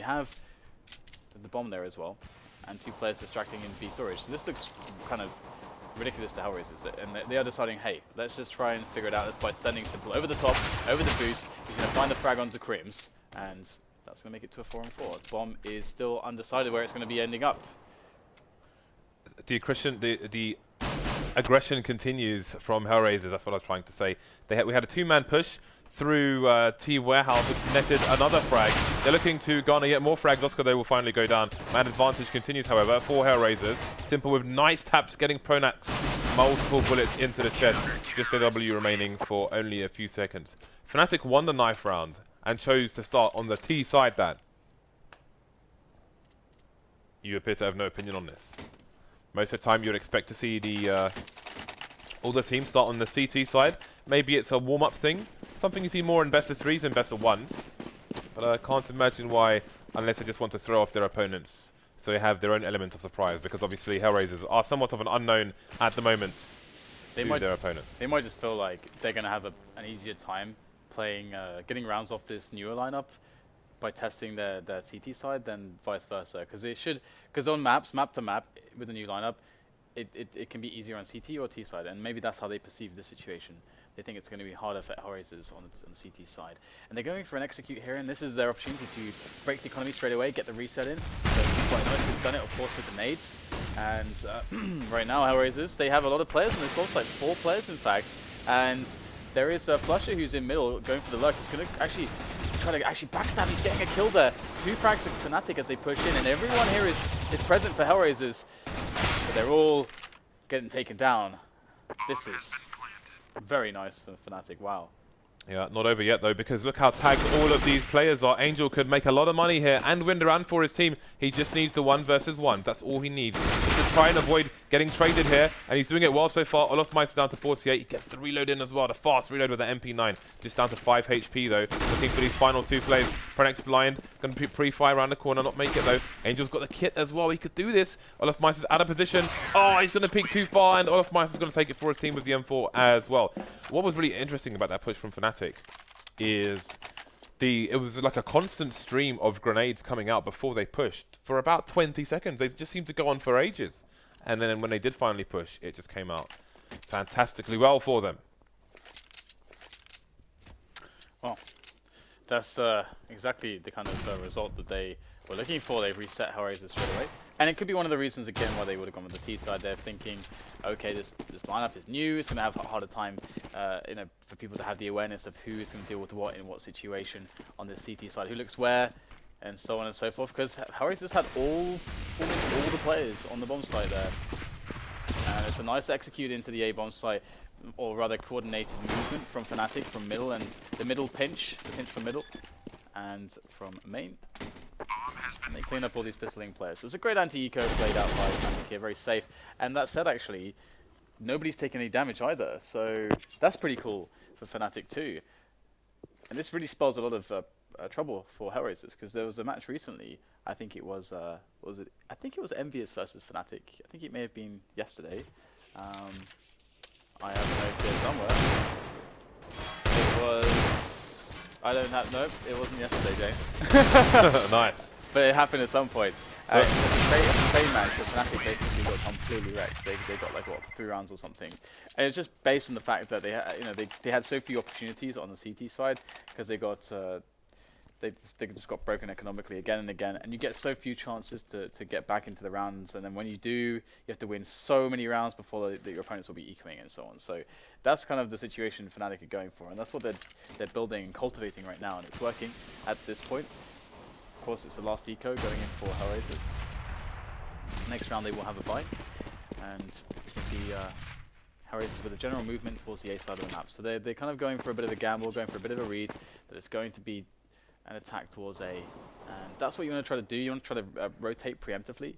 have the bomb there as well, and 2 players distracting in B storage. So this looks kind of ridiculous to HellRaisers, and they are deciding, hey, let's just try and figure it out by sending Simple over the top, over the boost. He's going to find the frag onto Crims, and that's going to make it to a 4-on-4. The bomb is still undecided where it's going to be ending up. The aggression continues from HellRaisers. That's what I was trying to say. We had a 2-man push through T Warehouse, which netted another frag. They're looking to garner yet more frags. Oscar, they will finally go down. Man advantage continues, however, for HellRaisers. Simple with nice taps, getting Pronax multiple bullets into the chest. Just a W remaining for only a few seconds. Fnatic won the knife round and chose to start on the T side, Dan. You appear to have no opinion on this. Most of the time, you'd expect to see the all the teams start on the CT side. Maybe it's a warm-up thing. Something you see more in best of 3s and best of 1s. But I can't imagine why, unless they just want to throw off their opponents, so they have their own element of surprise, because obviously HellRaisers are somewhat of an unknown at the moment to their opponents. They might just feel like they're going to have an easier time playing, getting rounds off this newer lineup by testing their CT side than vice versa. Because on maps, map to map, with the new lineup, it can be easier on CT or T side, and maybe that's how they perceive the situation. They think it's going to be harder for HellRaisers on the CT side. And they're going for an execute here, and this is their opportunity to break the economy straight away, get the reset in. So quite nice. They've done it, of course, with the nades. And right now, HellRaisers, they have a lot of players on this box, like 4 players, in fact. And there is a Flusher who's in middle, going for the lurk. He's going to actually try to backstab. He's getting a kill there. 2 frags for Fnatic as they push in, and everyone here is present for HellRaisers. But they're all getting taken down. This is very nice for Fnatic. Wow. Yeah, not over yet though, because look how tagged all of these players are. Angel could make a lot of money here and win the round for his team. He just needs the 1 versus 1. That's all he needs. Just to try and avoid getting traded here, and he's doing it well so far. Olofmeister down to 48. He gets the reload in as well. The fast reload with the MP9. Just down to 5 HP though. Looking for these final 2 plays. Pronax blind. Going to pre-fire around the corner. Not make it though. Angel's got the kit as well. He could do this. Olofmeister's out of position. Oh, he's going to peek too far, and Olofmeister's going to take it for his team with the M4 as well. What was really interesting about that push from Fnatic is it was like a constant stream of grenades coming out before they pushed for about 20 seconds. They just seemed to go on for ages. And then when they did finally push, it just came out fantastically well for them. Well, that's exactly the kind of result that they were looking for. They've reset HellRaisers straight away. And it could be one of the reasons, again, why they would have gone with the T side. They're thinking, okay, this lineup is new. It's going to have a harder time for people to have the awareness of who is going to deal with what in what situation on this CT side, who looks where, and so on and so forth. Because HellRaisers had almost all the players on the bomb site there. And it's a nice execute into the A bomb site, or rather coordinated movement from Fnatic from middle, and the middle pinch, from middle, and from main. And they clean up all these pistoling players. So it's a great anti-eco played out by Fnatic here, very safe. And that said, actually, nobody's taken any damage either. So that's pretty cool for Fnatic too. And this really spells a lot of trouble for HellRaisers, because there was a match recently. I think it was I think it was Envious versus Fnatic. I think it may have been yesterday. I have notes here somewhere. It was. I don't have. Nope, it wasn't yesterday, James. Nice. But it happened at some point. So it's a trade match, but Fnatic basically got completely wrecked. They got like what, 3 rounds or something, and it's just based on the fact that they had so few opportunities on the CT side, because they just got broken economically again and again, and you get so few chances to get back into the rounds, and then when you do, you have to win so many rounds before your opponents will be ecoing and so on. So that's kind of the situation Fnatic are going for, and that's what they're building and cultivating right now, and it's working at this point. Of course, it's the last eco going in for HellRaisers. Next round they will have a bye, and you can see HellRaisers with a general movement towards the A side of the map. So they're kind of going for a bit of a gamble, going for a bit of a read, that it's going to be an attack towards A, and that's what you want to try to do. You want to try to rotate preemptively.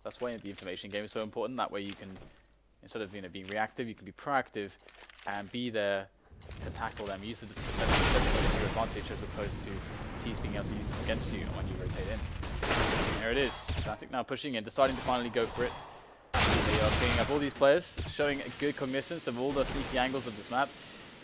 That's why the information game is so important. That way you can, instead of being reactive, you can be proactive and be there to tackle them. Use the defense to your advantage, as opposed to T's being able to use them against you when you rotate in. And there it is. Fnatic now pushing in, deciding to finally go for it. They are picking up all these players, showing a good cognizance of all the sneaky angles of this map.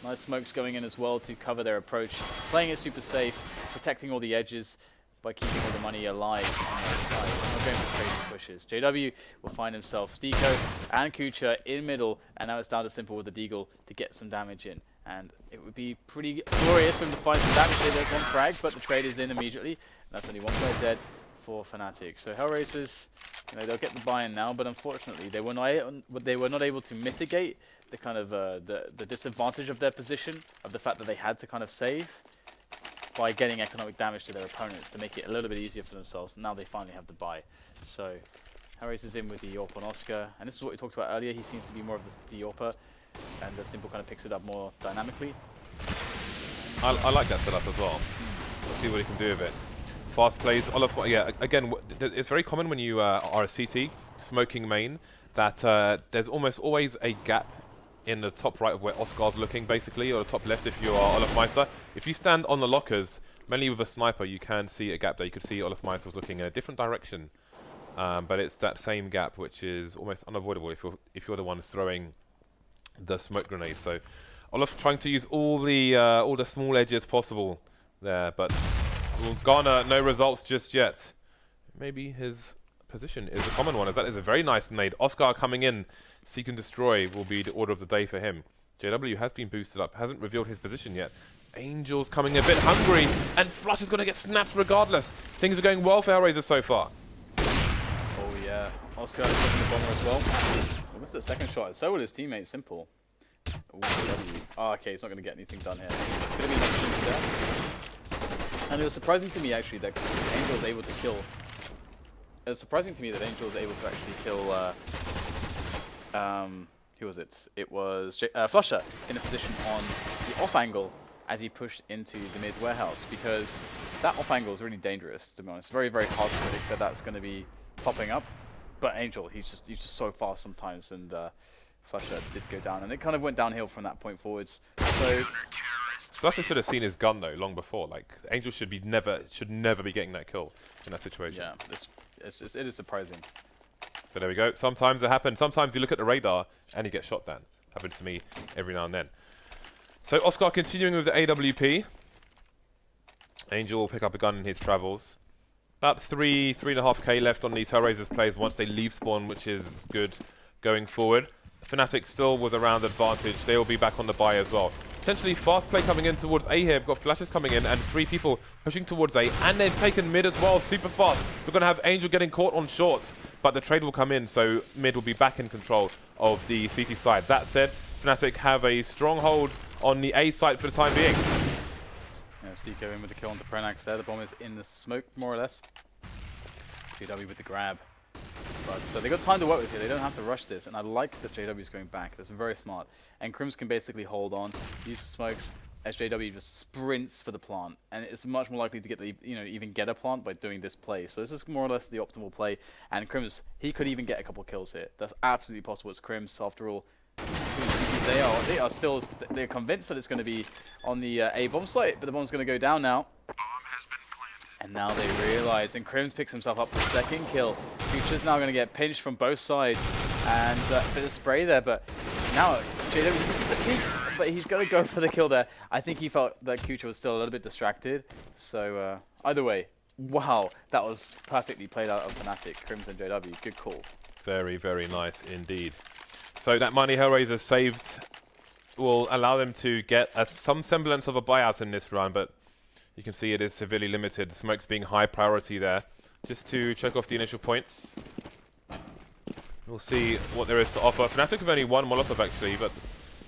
Nice smokes going in as well to cover their approach. Playing it super safe, protecting all the edges, by keeping all the money alive on their side. They're not going for trading pushes. JW will find himself Steeko and Kucha in middle, and now it's down to Simple with the Deagle to get some damage in. And it would be pretty glorious for him to find some damage here. There's one frag, but the trade is in immediately. And that's only one player dead for Fnatic. So HellRaisers, they'll get the buy-in now, but unfortunately they were not able to mitigate the kind of the disadvantage of their position, of the fact that they had to kind of save by getting economic damage to their opponents to make it a little bit easier for themselves. Now they finally have the buy. So HellRaisers in with the AWP on Oscar, and this is what we talked about earlier. He seems to be more of the AWPer, and the Simple kind of picks it up more dynamically. I like that setup as well. Let's see what he can do with it. Fast plays, Olaf, yeah, again, it's very common when you are a CT, smoking main, that there's almost always a gap in the top right of where Oscar's looking, basically, or the top left if you are Olaf Meister. If you stand on the lockers, mainly with a sniper, you can see a gap there. You could see Olaf Meister's looking in a different direction, but it's that same gap, which is almost unavoidable if you're the one throwing the smoke grenade. So Olaf trying to use all the small edges possible there, but will garner no results just yet. Maybe his position is a common one, as that is a very nice nade. Oscar coming in, seek and destroy will be the order of the day for him. JW has been boosted up, hasn't revealed his position yet. Angel's coming a bit hungry, and Flush is going to get snapped regardless. Things are going well for HellRaisers so far. Oh yeah, Oscar is looking the bomber as well. Oh, what's the second shot? So will his teammate Simple. Ooh, oh, okay, he's not going to get anything done here. It's going to be an opportunity there. And it was surprising to me actually that Angel was able to kill. It was surprising to me that Angel was able to actually kill. Who was it? It was Flusher in a position on the off angle as he pushed into the mid warehouse, because that off angle is really dangerous, to be honest. Very, very hard to predict that that's going to be popping up. But Angel, he's just so fast sometimes, and Flusher did go down, and it kind of went downhill from that point forwards. So Flusher should have seen his gun though long before. Like Angel should never be getting that kill in that situation. yeah, it is surprising. But there we go. Sometimes it happens. Sometimes you look at the radar and you get shot down. Happens to me every now and then. So Oscar continuing with the AWP. Angel will pick up a gun in his travels. About 3.5k left on these HellRaisers plays once they leave spawn, which is good going forward. Fnatic still with a round advantage. They will be back on the buy as well. Potentially fast play coming in towards A here. We've got flashes coming in and 3 people pushing towards A, and they've taken mid as well, super fast. We're going to have Angel getting caught on shorts, but the trade will come in, so mid will be back in control of the CT side. That said, Fnatic have a stronghold on the A site for the time being. Yeah, Steeko in with the kill onto Pronax there. The bomb is in the smoke, more or less. JW with the grab. But so they got time to work with here. They don't have to rush this, and I like that JW is going back. That's very smart. And Crims can basically hold on, use the smokes as JW just sprints for the plant, and it's much more likely to get the even get a plant by doing this play. So this is more or less the optimal play. And Crims, he could even get a couple kills here. That's absolutely possible. It's Crims after all. They're convinced that it's going to be on the A bomb site, but the bomb's going to go down now. And now they realize, and Crims picks himself up the second kill. Future's now going to get pinched from both sides, and a bit of spray there, but now JW, but he's going to go for the kill there. I think he felt that Kucha was still a little bit distracted, so either way, wow, that was perfectly played out of Fnatic. Crims and JW, good call. Very, very nice indeed. So that money HellRaisers saved will allow them to get some semblance of a buyout in this round, but you can see it is severely limited. Smoke's being high priority there. Just to check off the initial points. We'll see what there is to offer. Fnatic have only one Molotov actually, but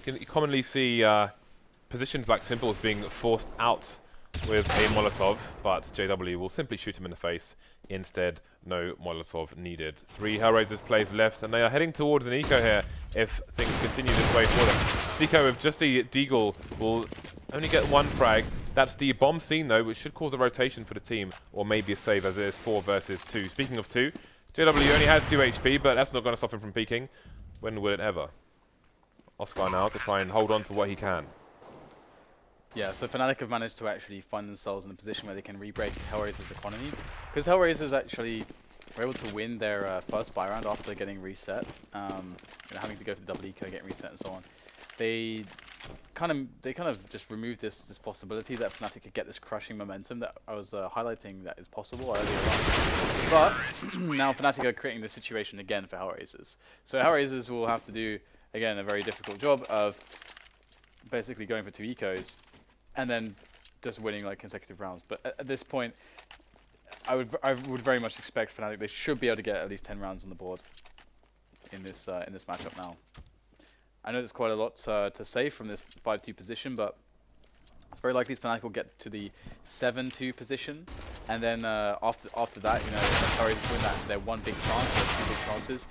you can commonly see positions like Simples being forced out with a Molotov, but JW will simply shoot him in the face. Instead, no Molotov needed. 3 HellRaisers plays left, and they are heading towards an eco here if things continue this way for them. Steeko with just a deagle will only get 1 frag. That's the bomb scene though, which should cause a rotation for the team, or maybe a save as it is 4 versus 2. Speaking of 2, JW only has 2 HP, but that's not going to stop him from peeking. When will it ever? Oscar now to try and hold on to what he can. Yeah, so Fnatic have managed to actually find themselves in a position where they can re-break HellRaisers' economy, because HellRaisers actually were able to win their first buy round after getting reset, having to go for the double eco, getting reset and so on. They they kind of just removed this possibility that Fnatic could get this crushing momentum that I was highlighting that is possible earlier on. But now Fnatic are creating the situation again for HellRaisers. So HellRaisers will have to do again a very difficult job of basically going for 2 ecos and then just winning like consecutive rounds. But at this point, I would very much expect Fnatic they should be able to get at least 10 rounds on the board in this matchup now. I know there's quite a lot to say from this 5-2 position, but it's very likely Fnatic will get to the 7-2 position, and then after that, you know, HellRaisers win that their one big chance or 2 big chances.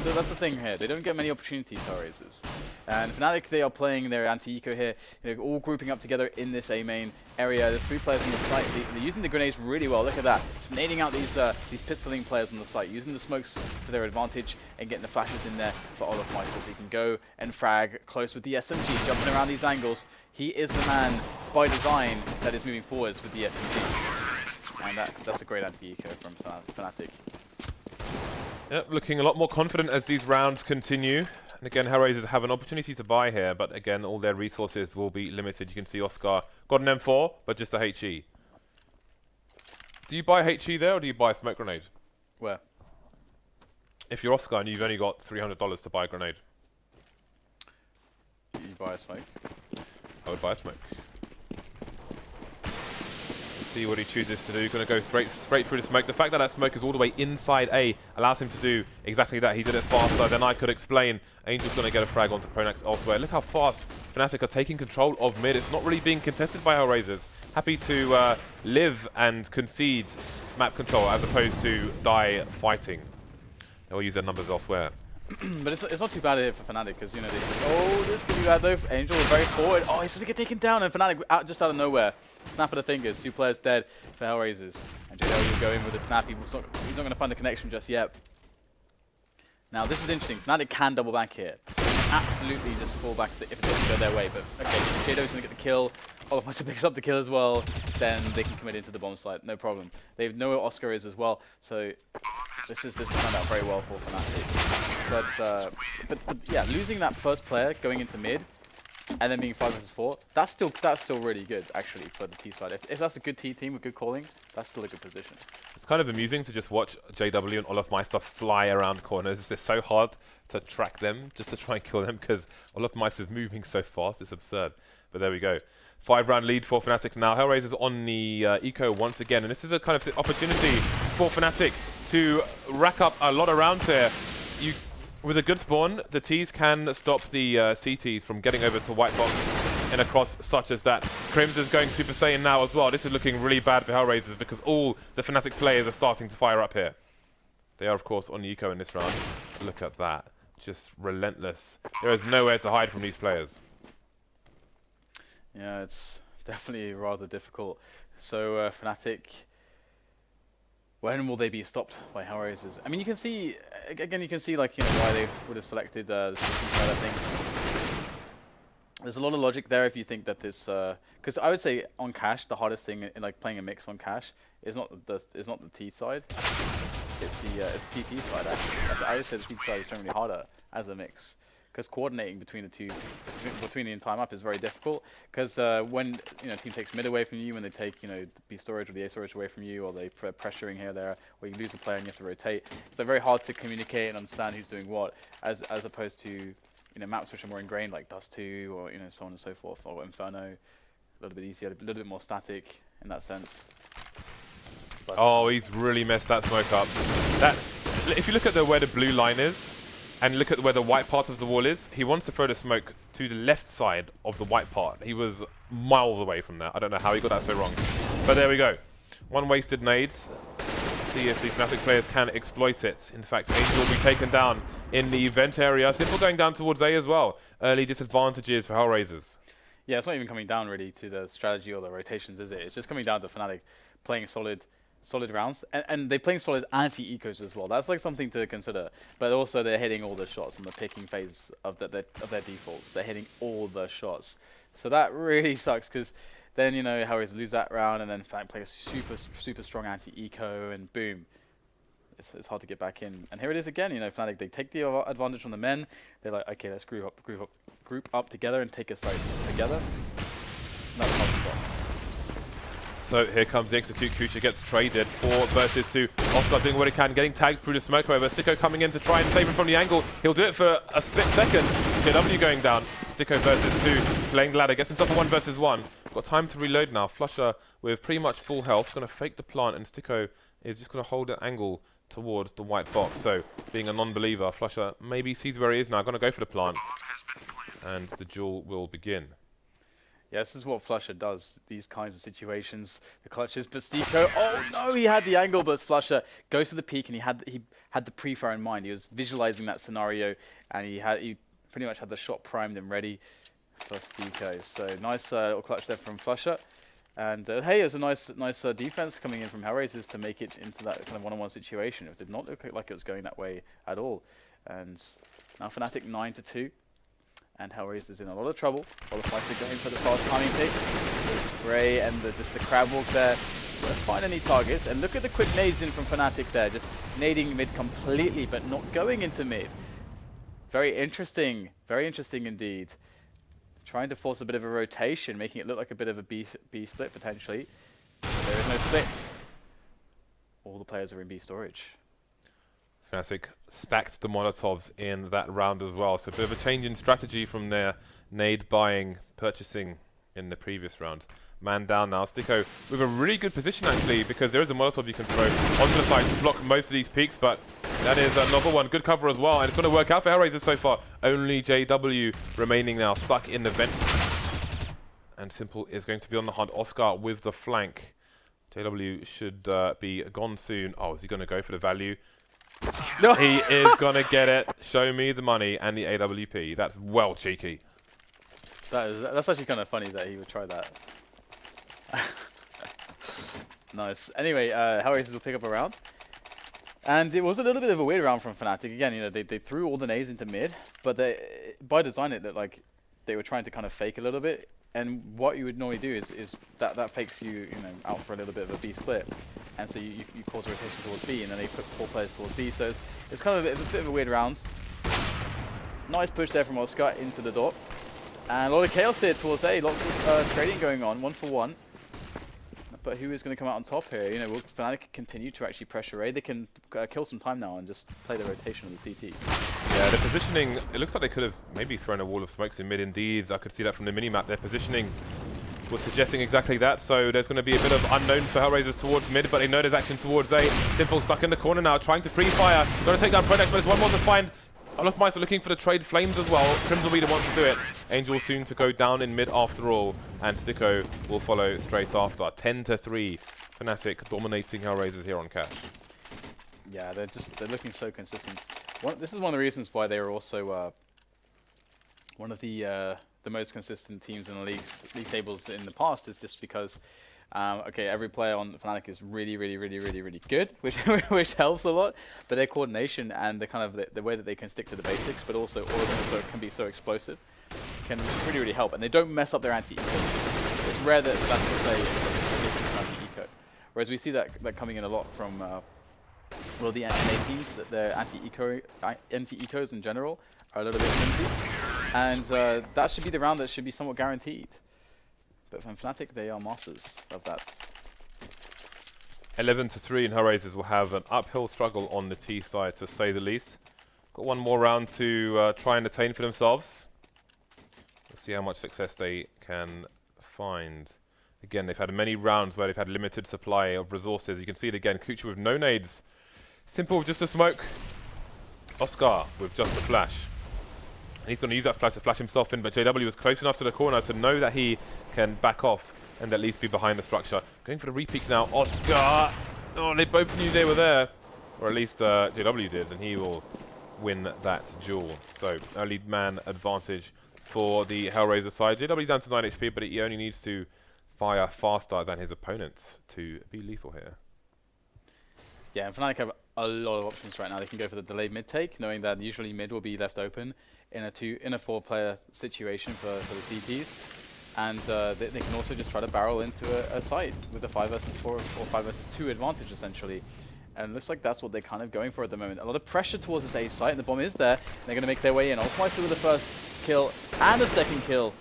So that's the thing here. They don't get many opportunities, HellRaisers. And Fnatic, they are playing their anti-eco here, you know, all grouping up together in this A main area. There's 3 players on the site. They're using the grenades really well. Look at that. Just nading out these pistoling players on the site, using the smokes to their advantage and getting the flashes in there for Olofmeister, so he can go and frag close with the SMG, jumping around these angles. He is the man by design that is moving forwards with the SMG. And that's a great anti-eco from Fnatic. Yep, looking a lot more confident as these rounds continue. And again, HellRaisers have an opportunity to buy here, but again, all their resources will be limited. You can see Oscar got an M4, but just a HE. Do you buy HE there, or do you buy a smoke grenade? Where? If you're Oscar and you've only got $300 to buy a grenade. You buy a smoke? I would buy a smoke. See what he chooses to do. Going to go straight through the smoke. The fact that that smoke is all the way inside A allows him to do exactly that. He did it faster than I could explain. Angel's going to get a frag onto Pronax elsewhere. Look how fast Fnatic are taking control of mid. It's not really being contested by HellRaisers. Happy to live and concede map control as opposed to die fighting. They'll use their numbers elsewhere. But it's not too bad here for Fnatic, because, you know, this could be bad though. Angel is very forward. Oh, he's going to get taken down, and Fnatic just out of nowhere. Snap of the fingers, 2 players dead for HellRaisers. And JW will go in with a snap. He's not going to find the connection just yet. Now, this is interesting. Fnatic can double back here. Absolutely just fall back if it doesn't go their way. But, okay, JW's going to get the kill. Olofmeister picks up the kill as well. Then they can commit into the bomb site. No problem. They know where Oscar is as well. So this has turned out very well for Fnatic. But yeah, losing that first player going into mid and then being 5 versus 4, that's still really good actually for the T side. If that's a good T team with good calling, that's still a good position. It's kind of amusing to just watch JW and Olofmeister fly around corners. It's so hard to track them just to try and kill them because Olofmeister's moving so fast. It's absurd. But there we go. 5-round lead for Fnatic now. HellRaisers on the eco once again, and this is a kind of opportunity for Fnatic to rack up a lot of rounds here. With a good spawn, the Ts can stop the CTs from getting over to white box in a cross such as that. Crims is going Super Saiyan now as well. This is looking really bad for HellRaisers because all the Fnatic players are starting to fire up here. They are, of course, on the eco in this round. Look at that. Just relentless. There is nowhere to hide from these players. Yeah, it's definitely rather difficult. So Fnatic, when will they be stopped by HellRaisers? I mean, you can see, again, like, you know, why they would have selected the side of things. There's a lot of logic there if you think that this, because I would say on cash, the hardest thing in like playing a mix on cash is not the T side, it's the CT side actually. I would say the CT side is generally harder as a mix. Because coordinating between the two, between the entire map is very difficult. Because when, you know, team takes mid away from you, when they take, you know, the B storage or the A storage away from you, or they pressuring here or there, or you lose a player and you have to rotate, it's very hard to communicate and understand who's doing what, as opposed to, you know, maps which are more ingrained like Dust 2 or, you know, so on and so forth, or Inferno, a little bit easier, a little bit more static in that sense. But oh, he's really messed that smoke up. If you look at where the blue line is, and look at where the white part of the wall is, he wants to throw the smoke to the left side of the white part. He was miles away from that. I don't know how he got that so wrong. But there we go. 1 wasted nade. See if the Fnatic players can exploit it. In fact, Angel will be taken down in the vent area. Simple going down towards A as well. Early disadvantages for HellRaisers. Yeah, it's not even coming down really to the strategy or the rotations, is it? It's just coming down to Fnatic playing solid rounds, and they're playing solid anti-ecos as well. That's like something to consider. But also they're hitting all the shots on the picking phase of their defaults. They're hitting all the shots. So that really sucks, because then, you know, HellRaisers lose that round, and then Fnatic play a super strong anti-eco, and boom. It's hard to get back in. And here it is again, you know, Fnatic, they take the advantage on the men. They're like, okay, let's groove up. group up together and take a site together. And that's hard to stop. So here comes the execute. Kucha gets traded 4 versus 2. Oscar doing what he can, getting tagged through the smoke. However, Sticko coming in to try and save him from the angle. He'll do it for a split second. JW going down. Sticko versus 2. Playing ladder. Gets himself a 1 versus 1. Got time to reload now. Flusher with pretty much full health. Going to fake the plant, and Sticko is just going to hold an angle towards the white box. So, being a non-believer, Flusher maybe sees where he is now. Going to go for the plant. And the duel will begin. Yeah, this is what Flusher does, these kinds of situations. The clutches, but Sticko, oh no, he had the angle, but Flusher goes for the peek, and he had the pre-fire in mind. He was visualizing that scenario, and he pretty much had the shot primed and ready for Sticko. So nice little clutch there from Flusher. And hey, it's a nice defense coming in from HellRaisers to make it into that kind of one-on-one situation. It did not look like it was going that way at all. And now Fnatic 9-2. And HellRaisers in a lot of trouble. All the fights are going for the fast timing pick. Gray and just the crab walk there. Won't find any targets. And look at the quick nades in from Fnatic there. Just nading mid completely, but not going into mid. Very interesting indeed. Trying to force a bit of a rotation, making it look like a bit of a B split potentially. There is no splits. All the players are in B storage. Fnatic stacked the Molotovs in that round as well. So a bit of a change in strategy from their nade buying, purchasing in the previous round. Man down now. Sticko with a really good position actually, because there is a Molotov you can throw onto the side to block most of these peaks, but that is another one. Good cover as well, and it's going to work out for HellRaisers so far. Only JW remaining now, stuck in the vents. And Simple is going to be on the hunt. Oscar with the flank. JW should be gone soon. Oh, is he going to go for the value? No. He is going to get it. Show me the money and the AWP. That's well cheeky. That's actually kind of funny that he would try that. Nice. Anyway, HellRaisers will pick up a round. And it was a little bit of a weird round from Fnatic. Again, you know, they threw all the nades into mid, but by design it looked like they were trying to kind of fake a little bit. And what you would normally do is that fakes you out for a little bit of a B split, and so you cause a rotation towards B, and then they put 4 players towards B. So it's kind of a bit of a weird round. Nice push there from Oscar into the door, and a lot of chaos here towards A. Lots of trading going on, 1-for-1. But who is going to come out on top here? You know, will Fnatic continue to actually pressure A? They can kill some time now and just play the rotation of the CTs. Yeah, the positioning, it looks like they could have maybe thrown a wall of smokes in mid. Indeed, I could see that from the mini-map. Their positioning was suggesting exactly that. So there's going to be a bit of unknown for HellRaisers towards mid, but they know there's action towards A. Simple stuck in the corner now, trying to pre-fire. Going to take down Prodex, but there's one more to find. Olofmeister looking for the trade flames as well. Crimson will be the one to do it. Angel soon to go down in mid after all, and Sticko will follow straight after. 10-3. Fnatic dominating HellRaisers here on Cash. Yeah, they're looking so consistent. This is one of the reasons why they are also one of the most consistent teams in the league tables in the past, is just because okay, every player on Fnatic is really good, which helps a lot. But their coordination and the kind of the way that they can stick to the basics, but also all of them can be so explosive, can really help. And they don't mess up their anti-eco. It's rare that Fnatic play anti-eco, whereas we see that coming in a lot from well, the NA teams, that their anti-ecos in general are a little bit flimsy, and that should be the round that should be somewhat guaranteed. But from Fnatic, they are masters of that. 11-3, and HellRaisers will have an uphill struggle on the T side, to say the least. Got one more round to try and attain for themselves. We'll see how much success they can find. Again, they've had many rounds where they've had limited supply of resources. You can see it again. Kucha with no nades. Simple with just a smoke. Oscar with just a flash. And he's going to use that flash to flash himself in, but JW was close enough to the corner to know that he can back off and at least be behind the structure. Going for the repeat now. Oscar! Oh, they both knew they were there. Or at least JW did, and he will win that duel. So, early man advantage for the HellRaiser side. JW down to 9 HP, but he only needs to fire faster than his opponents to be lethal here. Yeah, and Fnatic have a lot of options right now. They can go for the delayed mid take, knowing that usually mid will be left open in a 4-player situation for the CTs, and they can also just try to barrel into a site with a 5 versus 4 or 5 versus 2 advantage essentially. And it looks like that's what they're kind of going for at the moment. A lot of pressure towards this A site, and the bomb is there. They're going to make their way in. Ultimeister with the first kill and the second kill.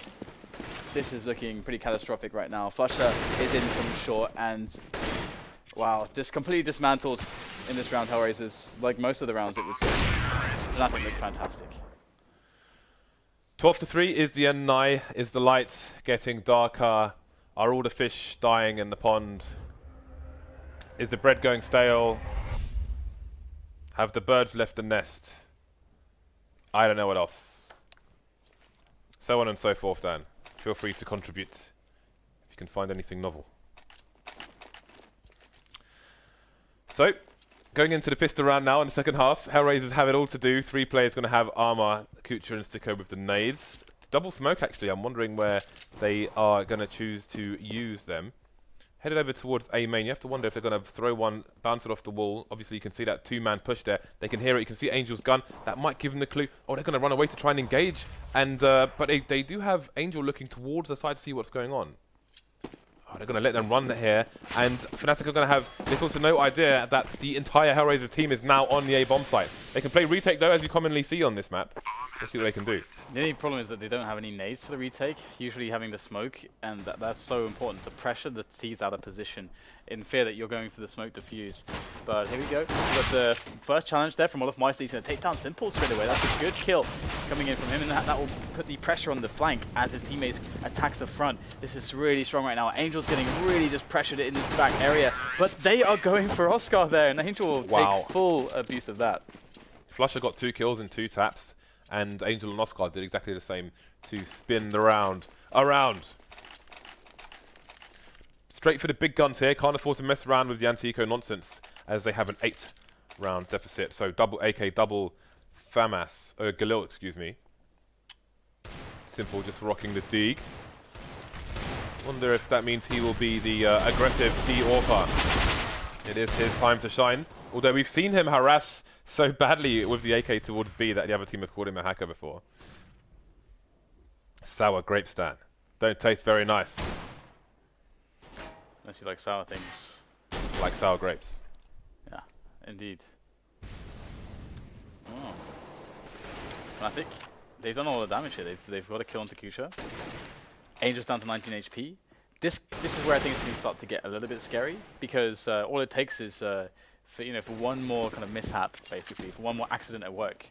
This is looking pretty catastrophic right now. Flusher is in from short, and wow, just completely dismantled in this round. HellRaisers, like most of the rounds, it was Fnatic looked fantastic. 12-3 is the end nigh. Is the light getting darker? Are all the fish dying in the pond? Is the bread going stale? Have the birds left the nest? I don't know what else. So on and so forth, Dan. Feel free to contribute if you can find anything novel. So, going into the pistol round now in the second half. HellRaisers have it all to do. 3 players going to have Armor, Kucha and Sticko with the nades. Double smoke, actually. I'm wondering where they are going to choose to use them. Headed over towards A main. You have to wonder if they're going to throw one, bounce it off the wall. Obviously, you can see that 2-man push there. They can hear it. You can see Angel's gun. That might give them the clue. Oh, they're going to run away to try and engage. And but they do have Angel looking towards the side to see what's going on. Oh, they're going to let them run here. And Fnatic are going to have this also no idea that the entire HellRaisers team is now on the A bomb site. They can play retake, though, as you commonly see on this map. We'll see what they can do. The only problem is that they don't have any nades for the retake, usually having the smoke, and that's so important to pressure the T's out of position in fear that you're going for the smoke defuse. But here we go. We've got the first challenge there from Olofmeister. He's going to take down Simple straight away. That's a good kill coming in from him, and that will put the pressure on the flank as his teammates attack the front. This is really strong right now. Angel's getting really just pressured in this back area, but they are going for Oscar there, and Angel will take full abuse of that. Flusher got 2 kills in 2 taps. And Angel and Oscar did exactly the same to spin the round around. Straight for the big guns here. Can't afford to mess around with the anti-eco nonsense as they have an 8-round deficit. So double AK, double FAMAS, Galil, excuse me. Simple just rocking the dig. Wonder if that means he will be the aggressive T-Orca. It is his time to shine. Although we've seen him harass so badly with the AK towards B that the other team have called him a hacker before. Sour grape stand. Don't taste very nice. Unless you like sour things. Like sour grapes. Yeah, indeed. Oh. Fnatic, they've done all the damage here. They've got a kill onto Kucha. Angel's down to 19 HP. This is where I think it's going to start to get a little bit scary, because all it takes is for one more kind of mishap, basically, for one more accident at work,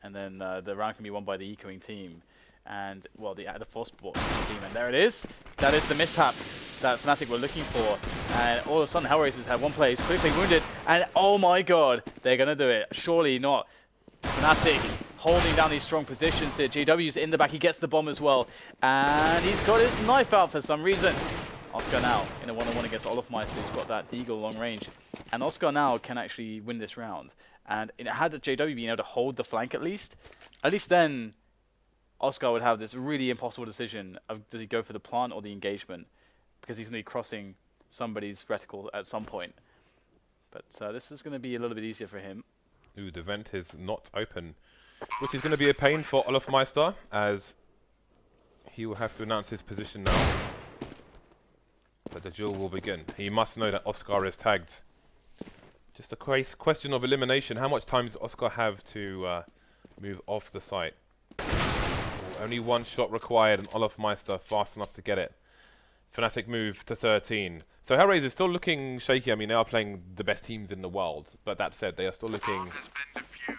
and then the round can be won by the ecoing team, and well, the force team, and there it is. That is the mishap that Fnatic were looking for, and all of a sudden HellRaisers have one player who's critically wounded, and oh my god, they're gonna do it. Surely not. Fnatic holding down these strong positions here. JW's in the back, he gets the bomb as well, and he's got his knife out for some reason. Oscar now in a one-on-one against Olofmeister, who's got that Deagle long range. And Oscar now can actually win this round. And had JW been able to hold the flank at least then Oscar would have this really impossible decision of does he go for the plant or the engagement, because he's going to be crossing somebody's reticle at some point. But this is going to be a little bit easier for him. Ooh, the vent is not open, which is going to be a pain for Olofmeister, as he will have to announce his position now. But the duel will begin. He must know that Oscar is tagged. Just a question of elimination. How much time does Oscar have to move off the site? Only one shot required, and Olofmeister fast enough to get it. Fnatic move to 13. So HellRaisers is still looking shaky. I mean, they are playing the best teams in the world, but that said, they are still looking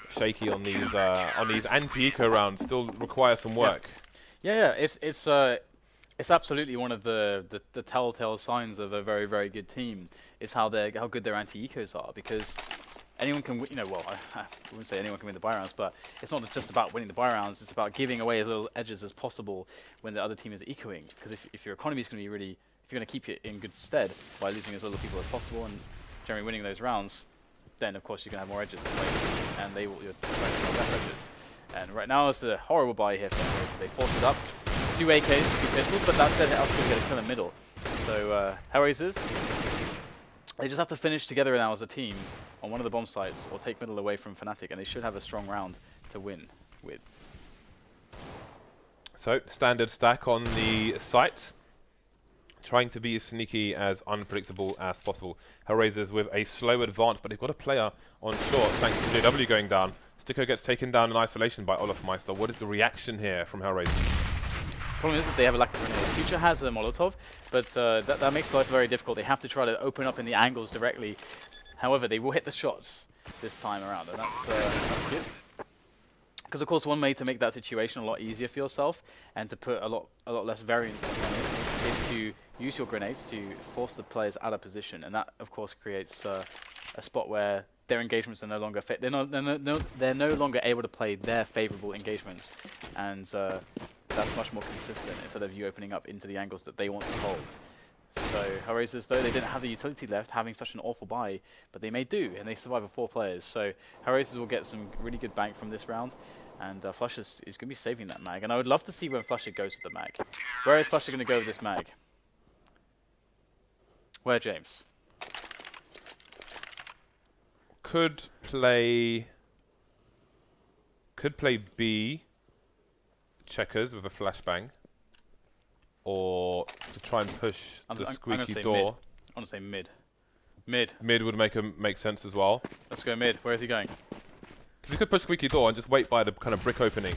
shaky on these anti-eco rounds. Still require some work. Yeah. It's absolutely one of the telltale signs of a very, very good team is how good their anti-ecos are, because anyone can well, I wouldn't say anyone can win the buy rounds, but it's not just about winning the buy rounds, it's about giving away as little edges as possible when the other team is ecoing, because if your economy is going to be really, if you're going to keep it in good stead by losing as little people as possible and generally winning those rounds, then of course you're going to have more edges to play, and you're trying to have less edges. And right now it's a horrible buy here for HellRaisers. They force it up. 2 AKs, 2 pistols, but that said, Elsker get a kill in the middle. So HellRaisers, they just have to finish together now as a team on one of the bomb sites or take middle away from Fnatic, and they should have a strong round to win with. So, standard stack on the site. trying to be as sneaky, as unpredictable as possible. HellRaisers with a slow advance, but they've got a player on short thanks to JW going down. Sticko gets taken down in isolation by Olofmeister. What is the reaction here from HellRaisers? Problem is that they have a lack of grenades. Future has a Molotov, but that makes life very difficult. They have to try to open up in the angles directly. However, they will hit the shots this time around, and that's good. Because of course, one way to make that situation a lot easier for yourself and to put a lot less variance on it is to use your grenades to force the players out of position, and that of course creates a spot where their engagements are no longer they're no longer able to play their favorable engagements, and that's much more consistent instead of you opening up into the angles that they want to hold. So HellRaisers, though they didn't have the utility left, having such an awful buy, but they may do, and they survive with 4 players. So HellRaisers will get some really good bank from this round, and Flusher is going to be saving that mag. And I would love to see when Flusher goes with the mag. Where is Flusher going to go with this mag? Where, James? Could play B checkers with a flashbang, or to try and push the squeaky door. Mid. I want to say mid. Mid. Mid would make sense as well. Let's go mid. Where is he going? Because he could push squeaky door and just wait by the kind of brick opening.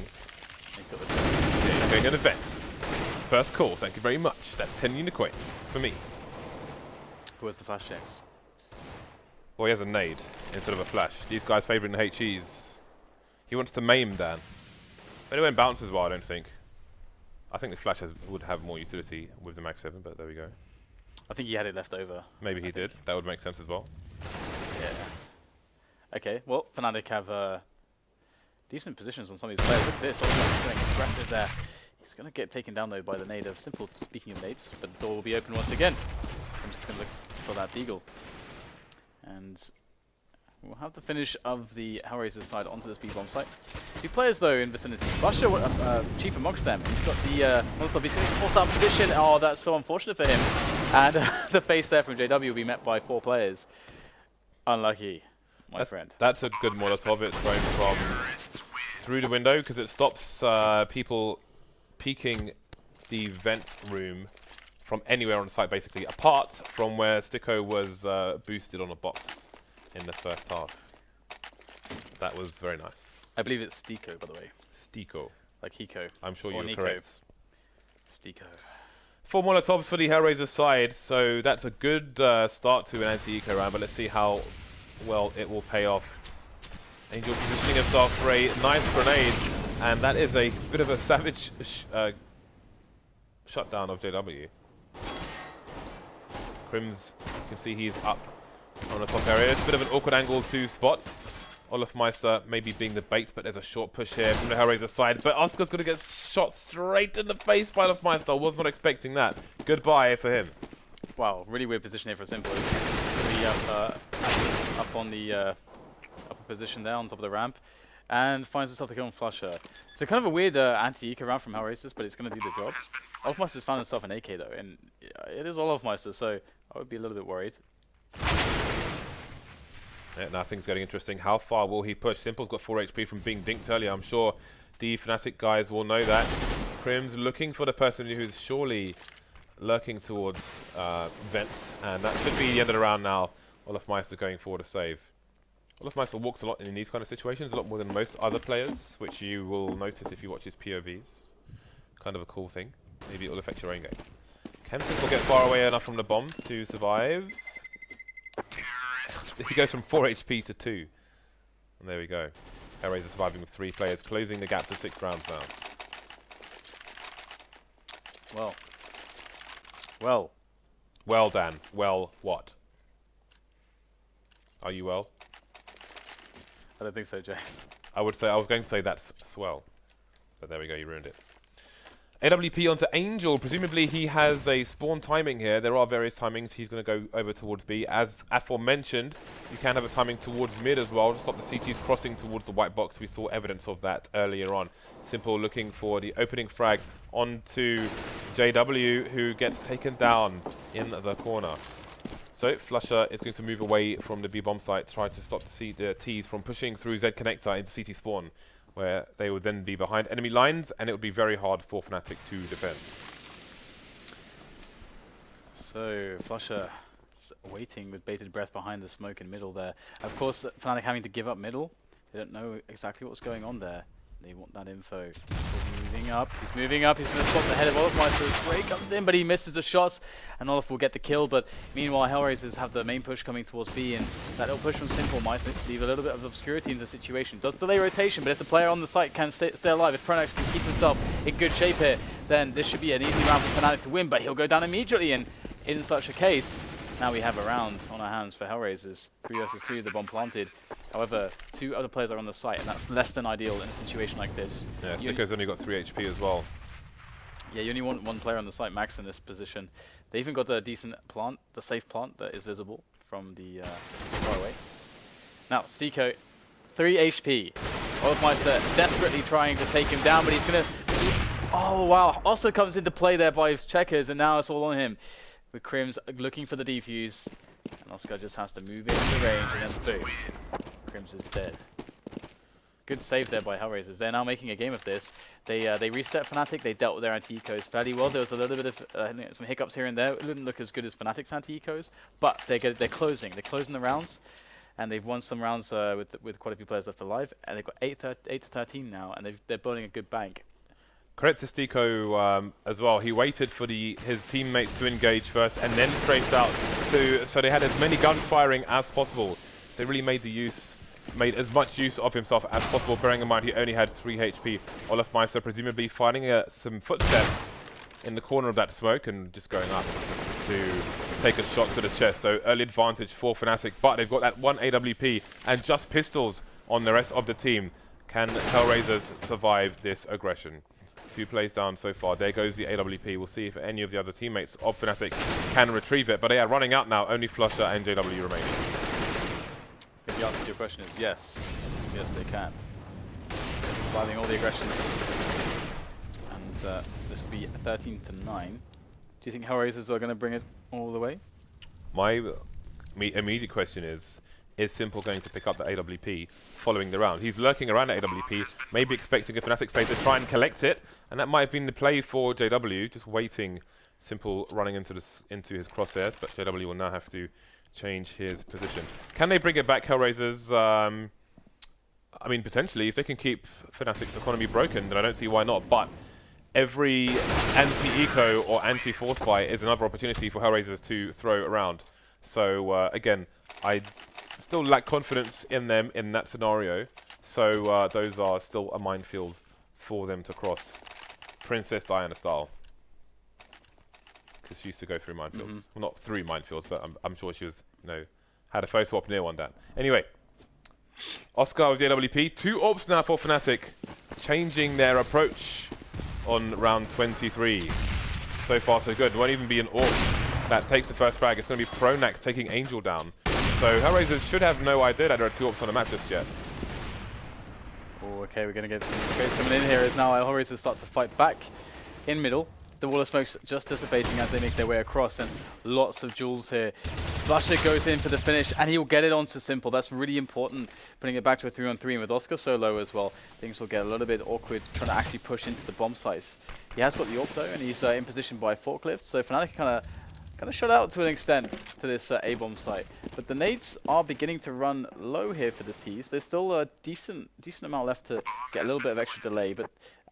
He's got the Yeah, he's going in events. First call, thank you very much. That's 10 unicoins for me. Where's the flash, James? Well, he has a nade instead of a flash. These guys favouring the HEs. He wants to maim Dan. But it won't bounce as well, I don't think. I think the flash would have more utility with the Mag 7, but there we go. I think he had it left over. Maybe he did. That would make sense as well. Yeah. Okay, well, Fnatic have decent positions on some of these players. Look at this, Olofmeister going aggressive there. He's going to get taken down though by the nade of Simple, speaking of nades, but the door will be open once again. I'm just going to look for that deagle. And we'll have the finish of the HellRaisers side onto this B-bomb site. 2 players though in vicinity. Flusher, chief amongst them. He's got the Molotov. He's going to force out position. Oh, that's so unfortunate for him. And the face there from JW will be met by 4 players. Unlucky, my friend. That's a good Molotov. It's going from through the window because it stops people peeking the vent room from anywhere on the site, basically, apart from where Sticko was boosted on a box in the first half. That was very nice. I believe it's Stiko, by the way. Stiko. Like Hiko. I'm sure or you're Nico. correct. Stiko. 4 Molotovs for the HellRaisers side, so that's a good start to an anti-eco round, but let's see how well it will pay off. Angel positioning himself for a nice grenade, and that is a bit of a savage shutdown of JW. Crims, you can see he's up on the top area. It's a bit of an awkward angle to spot. Olofmeister maybe being the bait, but there's a short push here from the HellRaisers side. But Oscar's going to get shot straight in the face by Olofmeister. Was not expecting that. Goodbye for him. Wow, really weird position here for Simple. He's really up on the upper position there on top of the ramp. And finds himself to kill on Flusher. So kind of a weird anti-eco round from HellRaisers, but it's going to do the job. Olofmeister's found himself an AK though, and it is Olofmeister, so I would be a little bit worried. Yeah, now things getting interesting. How far will he push? Simple's got 4 HP from being dinked earlier. I'm sure the Fnatic guys will know that. Crim's looking for the person who's surely lurking towards vents, and that should be the end of the round now. Olofmeister going for the save. Olofmeister walks a lot in these kind of situations, a lot more than most other players, which you will notice if you watch his POVs. Kind of a cool thing. Maybe it will affect your own game. Can Simple get far away enough from the bomb to survive? He goes from 4 HP to 2. And there we go. HellRaisers surviving with 3 players, closing the gap to 6 rounds now. Well. Well. Well, Dan. Well, what? Are you well? I don't think so, James. I was going to say that's swell. But there we go, you ruined it. AWP onto Angel. Presumably he has a spawn timing here. There are various timings. He's going to go over towards B. As aforementioned, you can have a timing towards mid as well to stop the CTs crossing towards the white box. We saw evidence of that earlier on. Simple looking for the opening frag onto JW, who gets taken down in the corner. So Flusher is going to move away from the B-bomb site, try to stop the Ts from pushing through Z connector into CT spawn, where they would then be behind enemy lines, and it would be very hard for Fnatic to defend. So Flusher waiting with bated breath behind the smoke in middle there. Of course, Fnatic having to give up middle. They don't know exactly what's going on there. They want that info. He's moving up. He's moving up. He's going to spot the head of Olaf. Spray comes in, but he misses the shots, and Olaf will get the kill. But meanwhile, HellRaisers have the main push coming towards B, and that little push from Simple might leave a little bit of obscurity in the situation. Does delay rotation, but if the player on the site can stay alive, if Pronax can keep himself in good shape here, then this should be an easy round for Fnatic to win. But he'll go down immediately, and in such a case, now we have a round on our hands for HellRaisers. 3 versus 2, the bomb planted. However, 2 other players are on the site, and that's less than ideal in a situation like this. Yeah, Sticko's only got 3 HP as well. Yeah, you only want 1 player on the site max in this position. They even got a decent plant, the safe plant that is visible from the far away. Now, Stico, 3 HP. Olafmeister desperately trying to take him down, but he's going to... Oh, wow. Also comes into play there by his checkers, and now it's all on him. With Crims looking for the defuse. And Oscar just has to move into range, and then boom. Crims is dead. Good save there by HellRaisers. They're now making a game of this. They reset Fnatic. They dealt with their anti-ecos fairly well. There was a little bit of some hiccups here and there. It didn't look as good as Fnatic's anti-ecos, but they're closing. They're closing the rounds, and they've won some rounds with quite a few players left alive. And they've got 8 to 13 now, and they're building a good bank. Credit to Stico as well. He waited for his teammates to engage first and then strafed out so they had as many guns firing as possible. So he really made as much use of himself as possible, bearing in mind he only had 3 HP. Olafmeister presumably finding some footsteps in the corner of that smoke and just going up to take a shot to the chest. So early advantage for Fnatic, but they've got that 1 AWP and just pistols on the rest of the team. Can HellRaisers survive this aggression? 2 plays down so far. There goes the AWP. We'll see if any of the other teammates of Fnatic can retrieve it. But they are running out now. Only Flusher and JW remaining. If the answer to your question is yes. Yes, they can. Surviving all the aggressions. And this will be 13 to 9. Do you think HellRaisers are going to bring it all the way? My immediate question is Simple going to pick up the AWP following the round? He's lurking around the AWP, maybe expecting a Fnatic player to try and collect it, and that might have been the play for JW, just waiting. Simple running into his crosshairs, but JW will now have to change his position. Can they bring it back, HellRaisers? I mean, potentially, if they can keep Fnatic's economy broken, then I don't see why not, but every anti-eco or anti-force buy is another opportunity for HellRaisers to throw around. So, again, I still lack confidence in them in that scenario, so those are still a minefield for them to cross. Princess Diana style. Because she used to go through minefields. Well, not through minefields, but I'm sure she was, had a photo op near one down. Anyway, Oscar with the AWP. 2 AWPs now for Fnatic, changing their approach on round 23. So far, so good. It won't even be an AWP that takes the first frag. It's going to be Pronax taking Angel down. So HellRaisers should have no idea that there are 2 AWPs on the map just yet. Oh, okay, we're going to get some space coming in here as now HellRaisers start to fight back in middle. The wall of smoke's just dissipating as they make their way across, and lots of jewels here. Flusher goes in for the finish, and he'll get it onto Simple. That's really important, putting it back to a 3-on-3, and with Oscar so low as well, things will get a little bit awkward trying to actually push into the bomb sites. He has got the AWP though, and he's in position by forklift, so Fnatic kind of shut out to an extent to this A-bomb site. But the nades are beginning to run low here for the T's. There's still a decent amount left to get a little bit of extra delay, but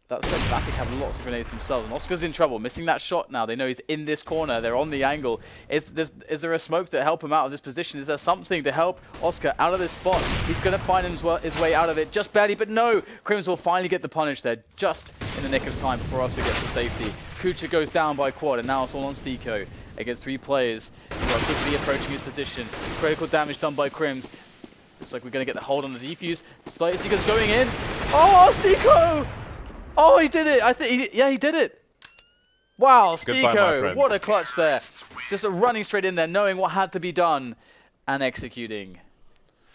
that said, Fnatic have lots of grenades themselves, and Oscar's in trouble, missing that shot now. They know he's in this corner, they're on the angle. Is there a smoke to help him out of this position? Is there something to help Oscar out of this spot? He's going to find his way out of it, just barely, but no! Crims will finally get the punish there, just in the nick of time before Oscar gets to safety. Kucha goes down by quad, and now it's all on Stico against 3 players who are quickly approaching his position. Critical damage done by Crims. Looks like we're going to get the hold on the defuse. Stico's going in. Oh, Stico! Oh, he did it! Yeah, he did it! Wow, Stico, what a clutch there. Just running straight in there, knowing what had to be done, and executing.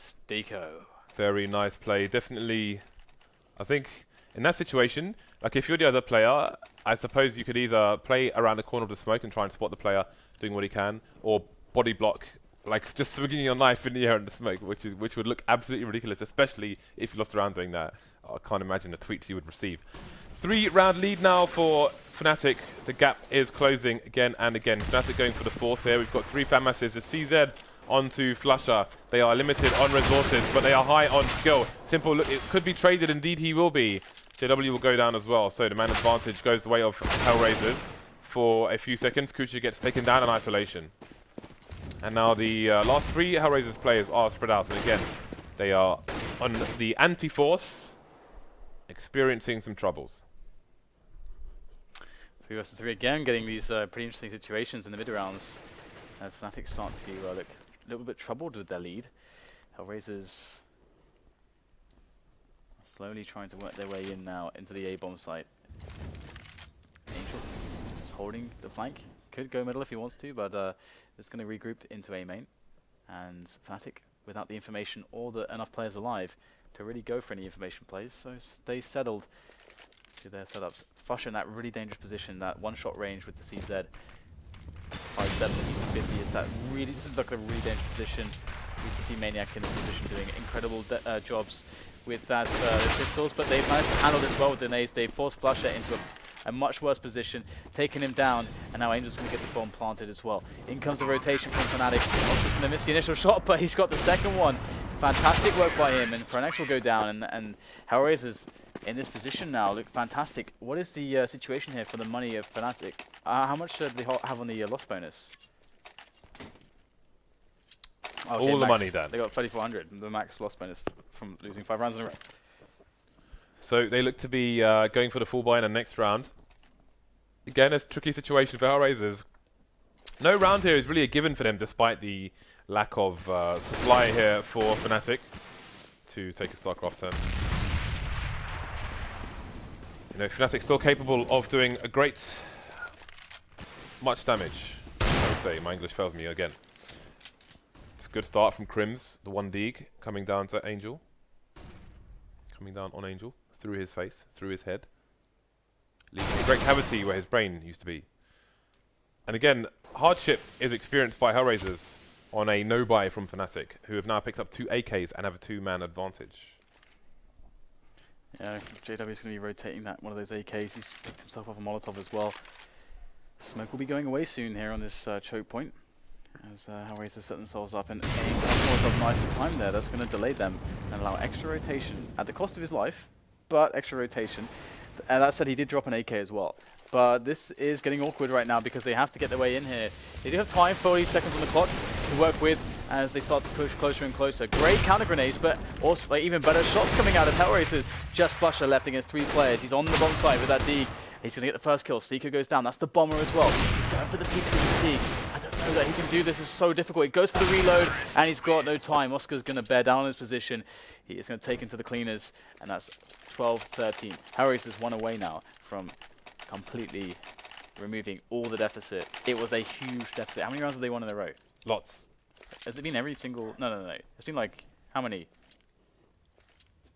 Stico. Very nice play. Definitely, I think, in that situation, like if you're the other player, I suppose you could either play around the corner of the smoke and try and spot the player doing what he can, or body block, like just swinging your knife in the air in the smoke, which would look absolutely ridiculous, especially if you lost a round doing that. I can't imagine the tweets you would receive. 3-round lead now for Fnatic. The gap is closing again and again. Fnatic going for the force here. We've got 3 fan masses. The CZ onto Flusher. They are limited on resources, but they are high on skill. Simple, look, it could be traded. Indeed, he will be. JW will go down as well. So the man advantage goes the way of HellRaisers for a few seconds. Kucha gets taken down in isolation. And now the last 3 HellRaisers players are spread out. And again, they are on the anti-force, experiencing some troubles. 3 versus 3 again, getting these pretty interesting situations in the mid rounds as Fnatic start to look a little bit troubled with their lead. HellRaisers are slowly trying to work their way in now into the A-bomb site. Angel just holding the flank. Could go middle if he wants to, but it's going to regroup into A main. And Fnatic, without the information or enough players alive to really go for any information plays, so stay settled to their setups. Fusher in that really dangerous position, that one-shot range with the CZ. 5-7, he's a 50. Is that really? This is like a really dangerous position. We used to see Maniac in this position doing incredible jobs with that pistols, but they've managed to handle this well with the nades. They forced Flusher into a much worse position, taking him down, and now Angel's going to get the bomb planted as well. In comes the rotation from Fnatic. Also going to miss the initial shot, but he's got the second one. Fantastic work by him, and Pronex will go down, and HellRaisers in this position now look fantastic. What is the situation here for the money of Fnatic? How much do they have on the loss bonus? Okay, all the max, money then. They got 3,400, the max loss bonus from losing 5 rounds in a row. So they look to be going for the full buy in the next round. Again, a tricky situation for HellRaisers. No round here is really a given for them, despite the lack of supply here for Fnatic to take a StarCraft turn. You know, Fnatic still capable of doing a much damage. I would say, my English fails me again. It's a good start from Crims, the 1 dig, coming down to Angel. Coming down on Angel, through his face, through his head. Leaving a great cavity where his brain used to be. And again, hardship is experienced by HellRaisers on a no-buy from Fnatic, who have now picked up 2 AKs and have a 2-man advantage. Yeah, JW is going to be rotating that one of those AKs. He's picked himself up a Molotov as well. Smoke will be going away soon here on this choke point, as HellRaisers set themselves up, and Molotov nicely timed there. That's going to delay them and allow extra rotation at the cost of his life, but extra rotation. And that said, he did drop an AK as well. But this is getting awkward right now because they have to get their way in here. They do have time, 40 seconds on the clock to work with as they start to push closer and closer. Great counter grenades, but also like, even better shots coming out of HellRaisers. Just Flusher left against 3 players. He's on the bomb site with that dig. He's going to get the first kill. Seeker goes down. That's the bomber as well. He's going for the peaks of the dig. I don't know that he can do this. It's so difficult. He goes for the reload, and he's got no time. Oscar's going to bear down on his position. He is going to take into the cleaners, and that's 12-13. HellRaisers 1 away now from completely removing all the deficit. It was a huge deficit. How many rounds have they won in a row? Lots. Has it been every single... No. It's been like, how many?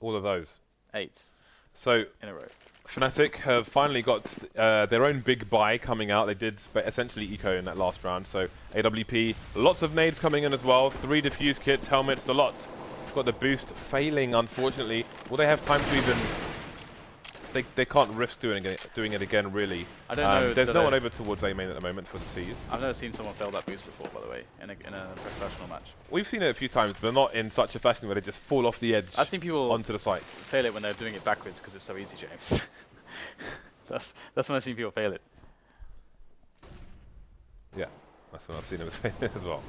All of those. 8 So in a row. Fnatic have finally got their own big buy coming out. They did essentially eco in that last round. So AWP, lots of nades coming in as well. 3 defuse kits, helmets, the lots. Got the boost failing, unfortunately. Will they have time to even... They can't risk doing it again, really. I don't know. There's no one over towards A main at the moment for the C's. I've never seen someone fail that boost before, by the way, in a professional match. We've seen it a few times, but not in such a fashion where they just fall off the edge. I've seen people onto the sites. Fail it when they're doing it backwards because it's so easy, James. that's when I've seen people fail it. Yeah, that's when I've seen them fail it as well.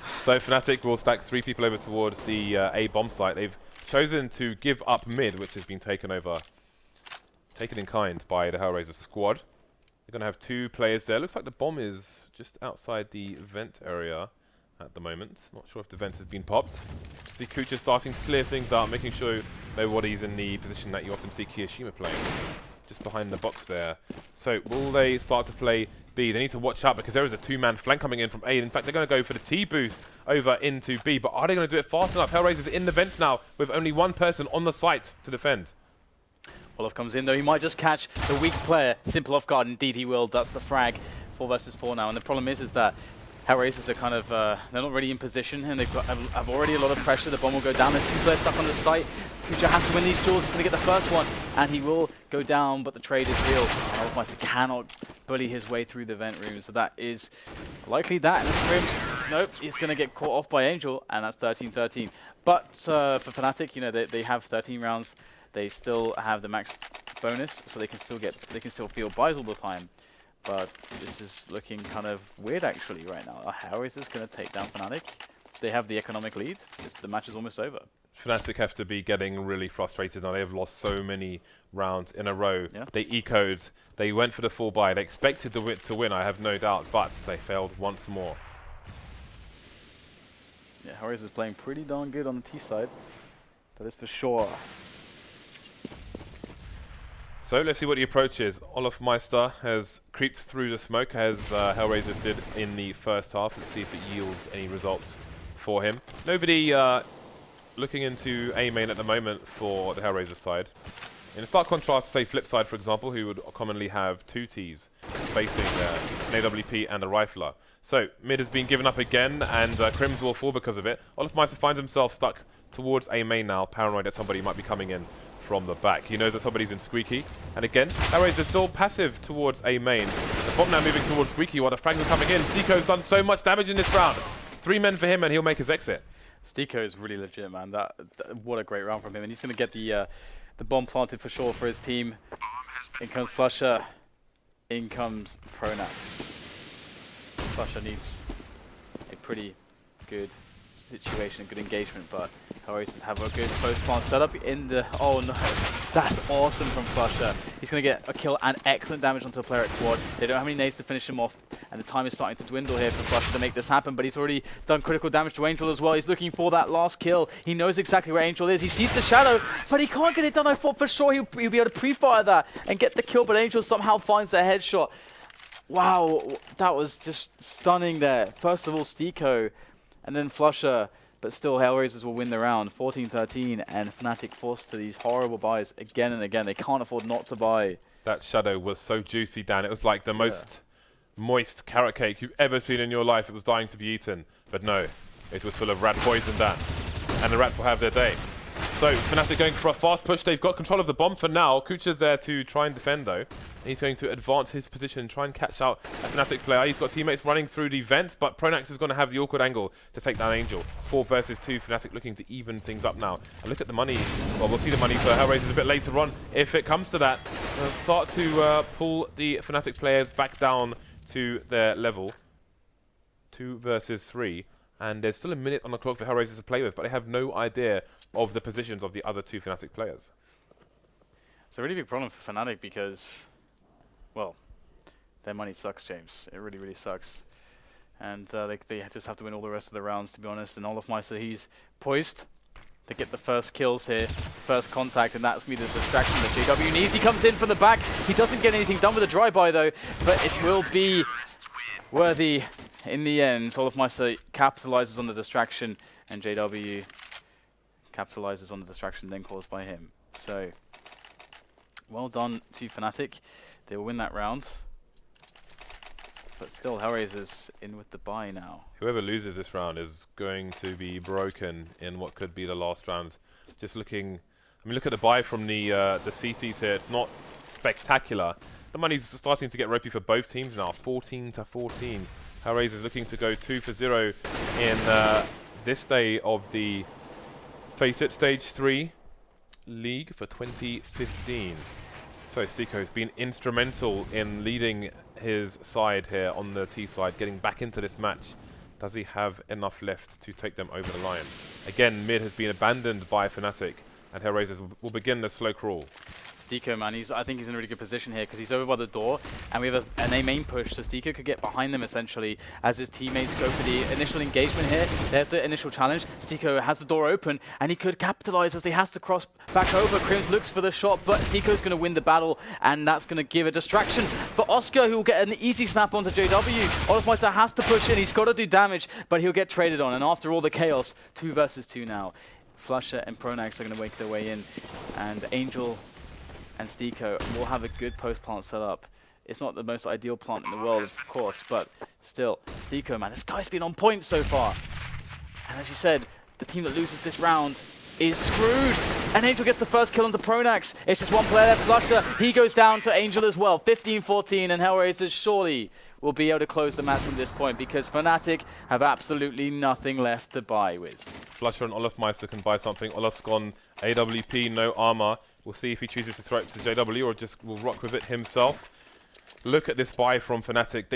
So Fnatic will stack 3 people over towards the A bomb site. They've chosen to give up mid, which has been taken in kind by the HellRaisers squad. They're going to have 2 players there. Looks like the bomb is just outside the vent area at the moment. Not sure if the vent has been popped. See Kucha starting to clear things out, making sure nobody's in the position that you often see Kiyoshima playing. Just behind the box there. So will they start to play B? They need to watch out because there is a 2-man flank coming in from A. In fact, they're going to go for the T-boost over into B. But are they going to do it fast enough? HellRaisers in the vents now with only 1 person on the site to defend. Olaf comes in, though. He might just catch the weak player. Simple off guard. Indeed, he will. That's the frag. 4 versus 4 now. And the problem is that HellRaisers are kind of, they're not really in position, and they've got have already a lot of pressure. The bomb will go down. There's 2 players stuck on the site. Kuja has to win these duels. He's going to get the first one, and he will go down, but the trade is real. Olofmeister cannot bully his way through the vent room, so that is likely that. And the scrims, nope, he's going to get caught off by Angel, and that's 13-13. But for Fnatic, you know, they have 13 rounds. They still have the max bonus, so they can still field buys all the time. But this is looking kind of weird actually right now. How is this going to take down Fnatic? They have the economic lead. The match is almost over. Fnatic have to be getting really frustrated now. They have lost so many rounds in a row. Yeah. They ecoed. They went for the full buy. They expected to win, I have no doubt, but they failed once more. Yeah, HellRaisers is playing pretty darn good on the T side. That is for sure. So let's see what the approach is. Olofmeister has creeped through the smoke as HellRaisers did in the first half. Let's see if it yields any results for him. Nobody looking into A main at the moment for the HellRaisers side. In stark contrast to, say, Flipside, for example, who would commonly have 2 Ts facing an AWP and a Rifler. So mid has been given up again, and Crims will fall because of it. Olofmeister finds himself stuck towards A main now, paranoid that somebody might be coming in from the back. He knows that somebody's in Squeaky. And again, HellRaisers is still passive towards A main. The bomb now moving towards Squeaky while the frags are coming in. Steeko's done so much damage in this round. 3 men for him and he'll make his exit. Steeko is really legit, man. What a great round from him. And he's going to get the bomb planted for sure for his team. In comes Flusher. In comes Pronax. Flusher needs a pretty good situation, a good engagement, but HellRaisers have a good post plant setup in the... Oh no, that's awesome from Flusher. He's going to get a kill and excellent damage onto a player at quad. They don't have any nades to finish him off, and the time is starting to dwindle here for Flusher to make this happen, but he's already done critical damage to Angel as well. He's looking for that last kill. He knows exactly where Angel is. He sees the shadow, but he can't get it done. I thought for sure he'll be able to pre-fire that and get the kill, but Angel somehow finds the headshot. Wow, that was just stunning there. First of all, Steeko, and then Flusher, but still HellRaisers will win the round, 14-13, and Fnatic forced to these horrible buys again and again. They can't afford not to buy. That shadow was so juicy, Dan. It was like the most moist carrot cake you've ever seen in your life. It was dying to be eaten, but no, it was full of rat poison, Dan. And the rats will have their day. So Fnatic going for a fast push. They've got control of the bomb for now. Kucha's there to try and defend though. He's going to advance his position, try and catch out a Fnatic player. He's got teammates running through the vents, but Pronax is going to have the awkward angle to take down Angel. 4 versus 2, Fnatic looking to even things up now. And look at the money. Well, we'll see the money for HellRaisers a bit later on. If it comes to that, they'll start to pull the Fnatic players back down to their level. 2 versus 3. And there's still a minute on the clock for HellRaisers to play with, but they have no idea of the positions of the other 2 Fnatic players. It's a really big problem for Fnatic because, well, their money sucks, James. It really, really sucks. And they just have to win all the rest of the rounds, to be honest. And Olofmeister, he's poised to get the first kills here, first contact, and that's going to be the distraction that JW needs. He comes in from the back. He doesn't get anything done with the drive-by, though, but it will be worthy in the end. Olofmeister capitalizes on the distraction, and JW capitalizes on the distraction then caused by him. So, well done to Fnatic. They will win that round. But still, HellRaisers in with the bye now. Whoever loses this round is going to be broken in what could be the last round. Just looking, I mean, look at the buy from the CTs here. It's not spectacular. The money's starting to get ropey for both teams now. 14-14. HellRaisers looking to go 2 for 0 in this day of the FACEIT Stage 3 League for 2015. So Steeko has been instrumental in leading his side here on the T side, getting back into this match. Does he have enough left to take them over the line? Again, mid has been abandoned by Fnatic, and HellRaisers will begin the slow crawl. Steeko, man, I think he's in a really good position here because he's over by the door, and we have an A main push, so Steeko could get behind them essentially as his teammates go for the initial engagement here. There's the initial challenge. Steeko has the door open, and he could capitalize as he has to cross back over. Crims looks for the shot, but Steeko's going to win the battle, and that's going to give a distraction for Oscar, who will get an easy snap onto JW. Olofmeister has to push in. He's got to do damage, but he'll get traded on, and after all the chaos, 2 versus 2 now. Flusher and Pronax are going to make their way in, and Angel and Steeko will have a good post plant set up. It's not the most ideal plant in the world, of course, but still, Steeko, man, this guy's been on point so far. And as you said, the team that loses this round is screwed. And Angel gets the first kill onto Pronax. It's just one player left, Flusher. He goes down to Angel as well. 15-14, and HellRaisers surely will be able to close the match from this point because Fnatic have absolutely nothing left to buy with. Flusher and Olofmeister can buy something. Olof's gone AWP, no armor. We'll see if he chooses to throw it to JW or just will rock with it himself. Look at this buy from Fnatic.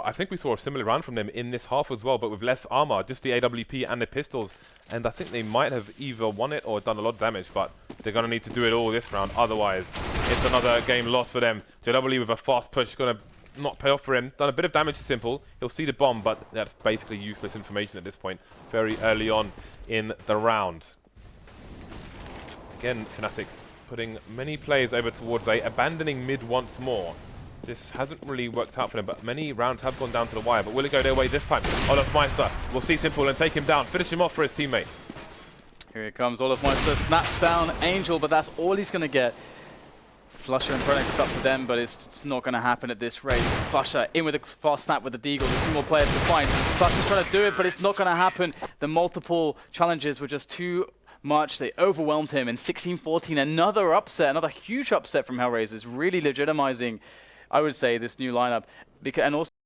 I think we saw a similar round from them in this half as well, but with less armor, just the AWP and the pistols. And I think they might have either won it or done a lot of damage, but they're going to need to do it all this round. Otherwise, it's another game lost for them. JW with a fast push, going to not pay off for him. Done a bit of damage to Simple. He'll see the bomb, but that's basically useless information at this point, very early on in the round. Again, Fnatic putting many players over towards A, abandoning mid once more. This hasn't really worked out for them, but many rounds have gone down to the wire. But will it go their way this time? Olofmeister will see Simple and take him down, finish him off for his teammate. Here it comes, Olofmeister snaps down Angel, but that's all he's going to get. Flusher and Pronax is up to them, but it's not going to happen at this rate. Flusher in with a fast snap with the Deagle. There's 2 more players to find. Flusher's trying to do it, but it's not going to happen. The multiple challenges were just too much. They overwhelmed him in 16-14. Another upset, another huge upset from HellRaisers, really legitimizing, I would say, this new lineup. And also